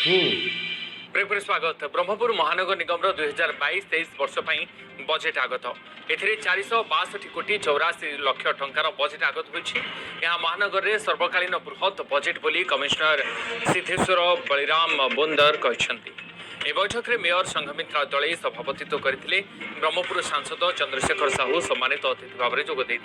Break स्वागत ब्रह्मपुर महानगर निगम 2022-23 वर्ष बजेट आगत ए 462 कोटी 84 लाख टंकार बजेट आगत होती महानगर में सर्वकालीन बृहत बजेट बोली कमिशनर सिद्धेश्वर बलिराम बोंदर कहते। ए बैठक में मेयर संघमित्रा दले सभापतित्व करते। ब्रह्मपुर सांसद चंद्रशेखर साहू सम्मानित अतिथि भाव में जोगदे।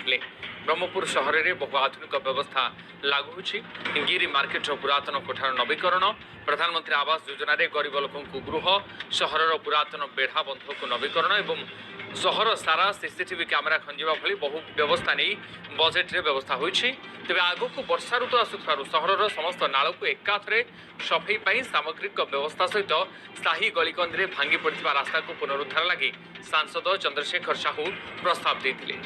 ब्रह्मपुर सहर में बहु आधुनिक व्यवस्था लागू होछि। गिरी मार्केट पुरातन कोठार नवीकरण, प्रधानमंत्री आवास योजना रे गरीब लोकों गृह, सहर पुरातन बेढ़ा बंध को नवीकरण एवं सहर सारा सीसीटीवी कैमेरा खंजा भली बहु व्यवस्था नहीं बजेट रे व्यवस्था होइछि। तेबे आगो को वर्षा ऋतु आसुथारु सहरर समस्त नाल को एकाथरे सफाई पाई सामग्रिक व्यवस्था सहित स्थायी गलिकंद रे भांगी पड़िथिबा रास्ता को पुनरुद्धार लगी सांसद चंद्रशेखर साहू प्रस्ताव देथिले।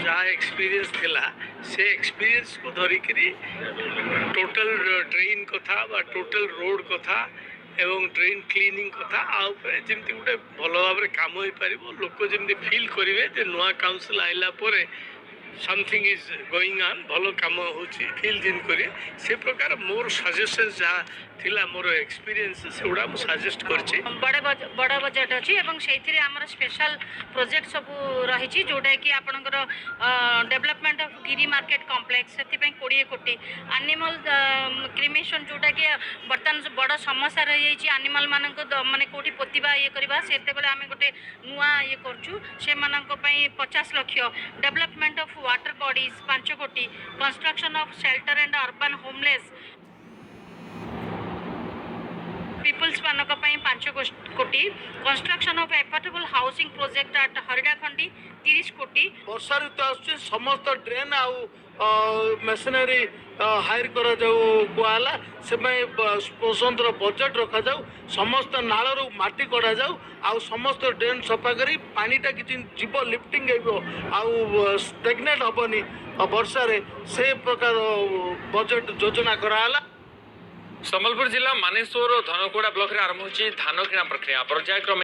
जहाँ एक्सपीरियंस थिला से एक्सपीरियंस को धरिकरी टोटल ड्रेन कथा बा टोटल रोड कथा एवं ड्रेन क्लीनिंग कथा जमी गोटे भल भाव में कम हो पार लोक जमी फिल करेंगे जे नुआ काउंसिल आइला परे समथिंग इज गोइंग ऑन भल कम हो फिल जिन करें से प्रकार मोर सजेशन जहाँ थिला मोर एक्सपीरियंस से गुड़ा मु सजेस्ट करछि। बड़ बजेट अच्छी से आमर स्पेशल प्रोजेक्ट सब रही जोटा कि आपणकर development of Giri market complex से 20 कोटी एनिमल क्रिमेशन जोटा कि बर्तमान बड़ समस्या रही है एनिमल मानक माने कोठी पोतिबा ये करबा सेते बेले आमे गोटे नुआ ये करछु से मानक पई 50 lakh development of water bodies 5 कोटी construction of shelter and urban homeless peoples मानक 5 कोटी construction of affordable housing project at Haridakhandi 30 कोटी वर्षा ऋतु आसुचे समस्त ड्रेन आउ मेसिनरी हायर करा जाऊ कुआला से स्वतंत्र बजेट रखा जाऊ समस्त नालू माटी कड़ा जाऊ आउ समस्त ड्रेन सफा करी पानीटा किछि जीव लिफ्टिंग आउ स्टेगनेट हबनी वर्षा रे से प्रकार बजेट योजना कराला। संबलपुर जिला मानेश्वर धनकोड़ा ब्लॉक रे आरंभ होछि धान किणा प्रक्रिया पर्यायक्रमे